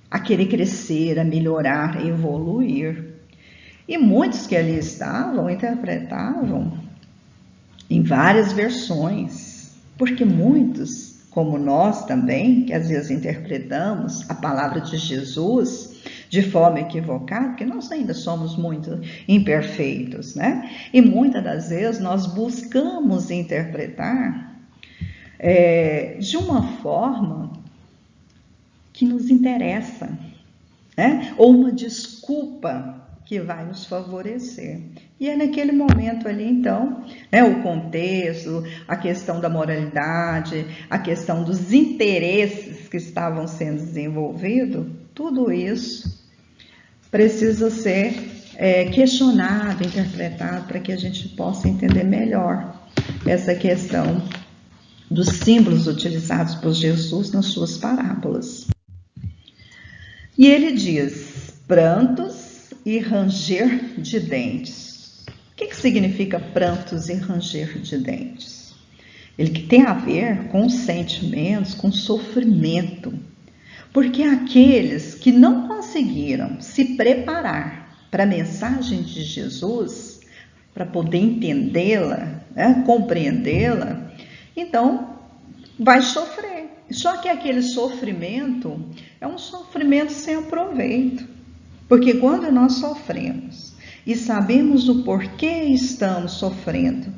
a querer crescer, a melhorar, a evoluir. E muitos que ali estavam interpretavam em várias versões, porque muitos, como nós também, que às vezes interpretamos a palavra de Jesus de forma equivocada, porque nós ainda somos muito imperfeitos, né? E muitas das vezes nós buscamos interpretar de uma forma que nos interessa, né? Ou uma desculpa que vai nos favorecer. E é naquele momento ali, então, o contexto, a questão da moralidade, a questão dos interesses que estavam sendo desenvolvidos, tudo isso precisa ser questionado, interpretado, para que a gente possa entender melhor essa questão dos símbolos utilizados por Jesus nas suas parábolas. E ele diz, prantos e ranger de dentes. O que significa prantos e ranger de dentes? Ele que tem a ver com sentimentos, com sofrimento. Porque aqueles que não conseguiram se preparar para a mensagem de Jesus, para poder entendê-la, compreendê-la, então vai sofrer. Só que aquele sofrimento é um sofrimento sem proveito. Porque quando nós sofremos e sabemos o porquê estamos sofrendo,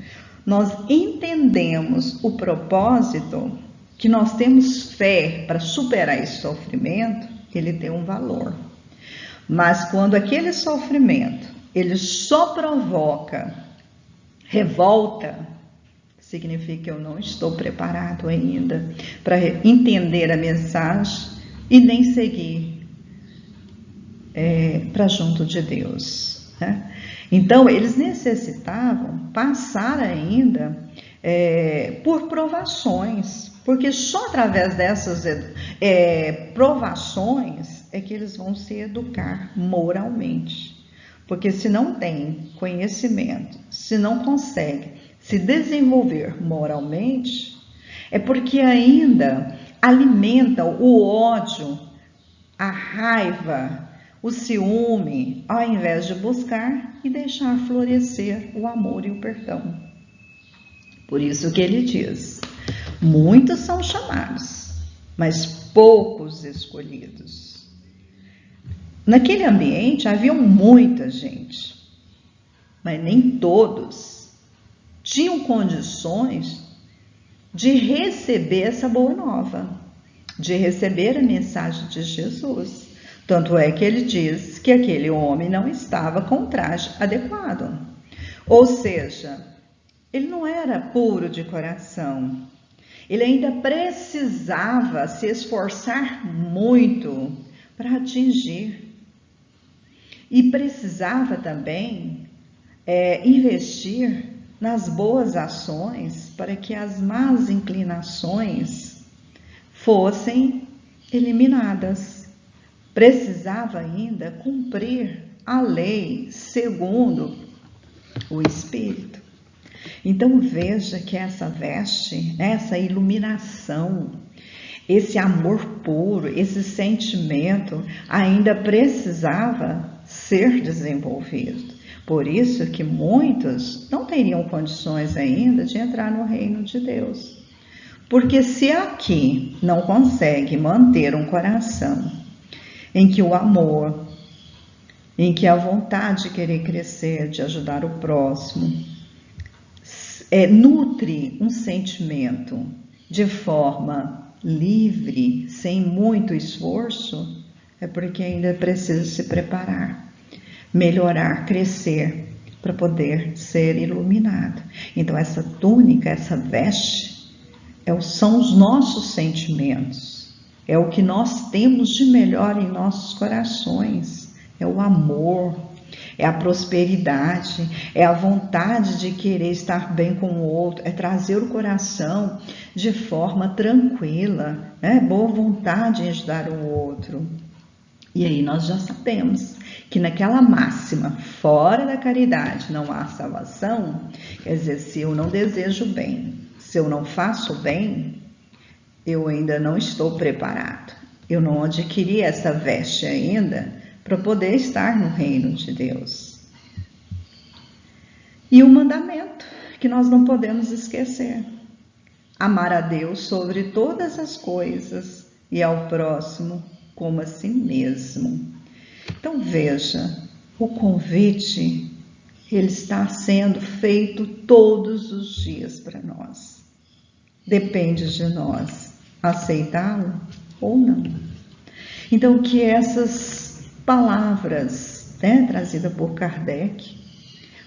nós entendemos o propósito, que nós temos fé para superar esse sofrimento, ele tem um valor. Mas quando aquele sofrimento, ele só provoca revolta, significa que eu não estou preparado ainda para entender a mensagem e nem seguir para junto de Deus, né? Então, eles necessitavam passar ainda por provações, porque só através dessas provações é que eles vão se educar moralmente. Porque se não tem conhecimento, se não consegue se desenvolver moralmente, é porque ainda alimentam o ódio, a raiva, o ciúme, ao invés de buscar e deixar florescer o amor e o perdão. Por isso que ele diz, muitos são chamados, mas poucos escolhidos. Naquele ambiente havia muita gente, mas nem todos tinham condições de receber essa boa nova, de receber a mensagem de Jesus. Tanto é que ele diz que aquele homem não estava com o traje adequado. Ou seja, ele não era puro de coração. Ele ainda precisava se esforçar muito para atingir. E precisava também investir nas boas ações para que as más inclinações fossem eliminadas. Precisava ainda cumprir a lei segundo o Espírito. Então veja que essa veste, essa iluminação, esse amor puro, esse sentimento ainda precisava ser desenvolvido. Por isso que muitos não teriam condições ainda de entrar no reino de Deus. Porque se aqui não consegue manter um coração em que o amor, em que a vontade de querer crescer, de ajudar o próximo, nutre um sentimento de forma livre, sem muito esforço, é porque ainda precisa se preparar, melhorar, crescer, para poder ser iluminado. Então essa túnica, essa veste, são os nossos sentimentos, é o que nós temos de melhor em nossos corações, é o amor, é a prosperidade, é a vontade de querer estar bem com o outro, é trazer o coração de forma tranquila, boa vontade em ajudar o outro. E aí nós já sabemos que naquela máxima, fora da caridade não há salvação, quer dizer, se eu não desejo bem, se eu não faço bem, eu ainda não estou preparado. Eu não adquiri essa veste ainda para poder estar no reino de Deus. E o mandamento que nós não podemos esquecer: amar a Deus sobre todas as coisas e ao próximo como a si mesmo. Então veja, o convite, ele está sendo feito todos os dias para nós. Depende de nós aceitá-lo ou não. Então que essas palavras, trazidas por Kardec,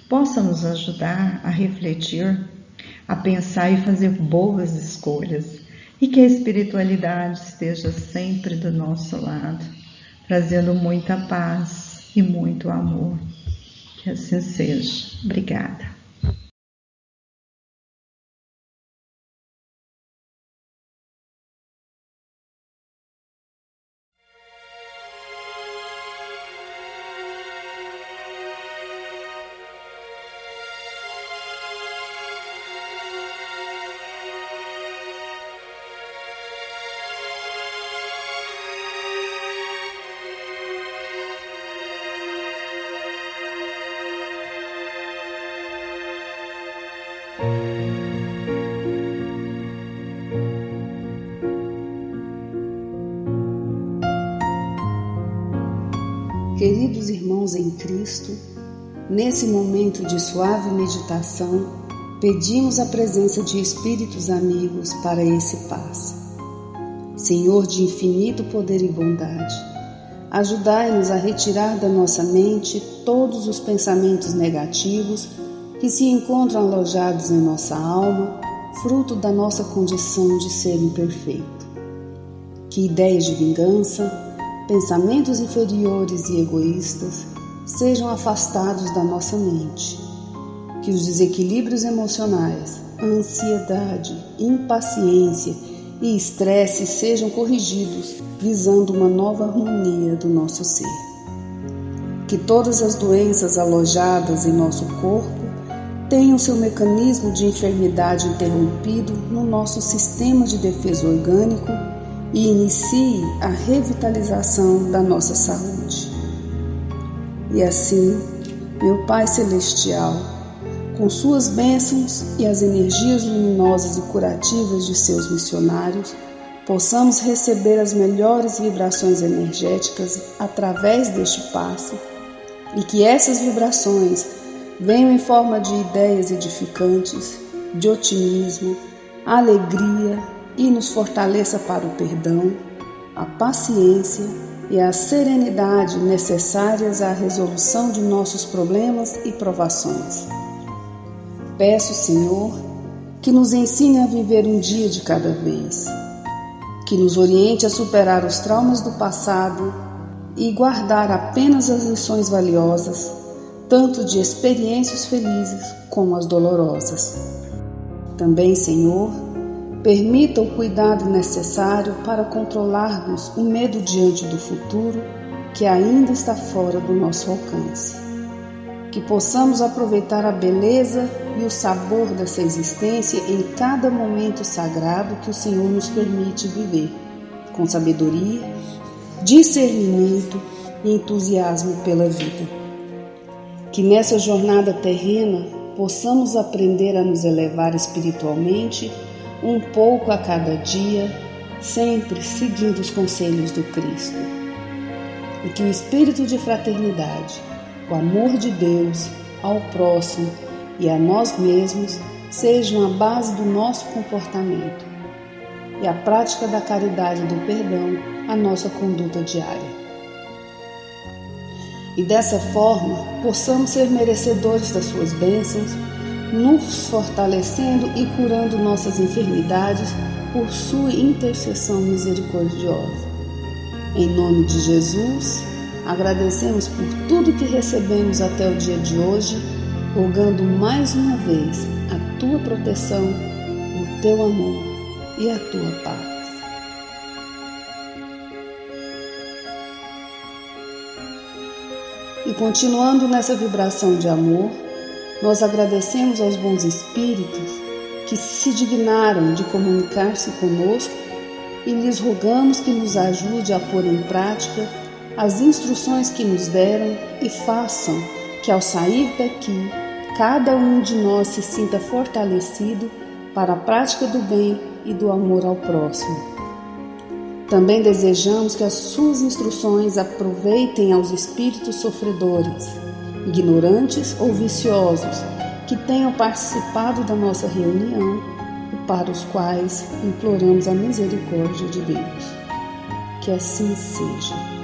possam nos ajudar a refletir, a pensar e fazer boas escolhas, e que a espiritualidade esteja sempre do nosso lado, trazendo muita paz e muito amor. Que assim seja. Obrigada. Queridos irmãos em Cristo, nesse momento de suave meditação, pedimos a presença de espíritos amigos para esse passe. Senhor de infinito poder e bondade, ajudai-nos a retirar da nossa mente todos os pensamentos negativos que se encontram alojados em nossa alma, fruto da nossa condição de ser imperfeito. Que ideias de vingança, pensamentos inferiores e egoístas sejam afastados da nossa mente. Que os desequilíbrios emocionais, ansiedade, impaciência e estresse sejam corrigidos, visando uma nova harmonia do nosso ser. Que todas as doenças alojadas em nosso corpo tenham seu mecanismo de enfermidade interrompido no nosso sistema de defesa orgânico e inicie a revitalização da nossa saúde. E assim, meu Pai Celestial, com suas bênçãos e as energias luminosas e curativas de seus missionários, possamos receber as melhores vibrações energéticas através deste passe, e que essas vibrações venham em forma de ideias edificantes, de otimismo, alegria, e nos fortaleça para o perdão, a paciência e a serenidade necessárias à resolução de nossos problemas e provações. Peço, Senhor, que nos ensine a viver um dia de cada vez, que nos oriente a superar os traumas do passado e guardar apenas as lições valiosas, tanto de experiências felizes como as dolorosas. Também, Senhor, permita o cuidado necessário para controlarmos o medo diante do futuro que ainda está fora do nosso alcance. Que possamos aproveitar a beleza e o sabor dessa existência em cada momento sagrado que o Senhor nos permite viver, com sabedoria, discernimento e entusiasmo pela vida. Que nessa jornada terrena possamos aprender a nos elevar espiritualmente um pouco a cada dia, sempre seguindo os conselhos do Cristo. E que o espírito de fraternidade, o amor de Deus ao próximo e a nós mesmos sejam a base do nosso comportamento e a prática da caridade e do perdão a nossa conduta diária. E dessa forma possamos ser merecedores das suas bênçãos, nos fortalecendo e curando nossas enfermidades por sua intercessão misericordiosa. Em nome de Jesus, Agradecemos por tudo que recebemos até o dia de hoje, rogando mais uma vez a tua proteção, o teu amor e a tua paz. E continuando nessa vibração de amor, nós agradecemos aos bons espíritos que se dignaram de comunicar-se conosco e lhes rogamos que nos ajude a pôr em prática as instruções que nos deram e façam que ao sair daqui, cada um de nós se sinta fortalecido para a prática do bem e do amor ao próximo. Também desejamos que as suas instruções aproveitem aos espíritos sofredores, ignorantes ou viciosos, que tenham participado da nossa reunião e para os quais imploramos a misericórdia de Deus. Que assim seja.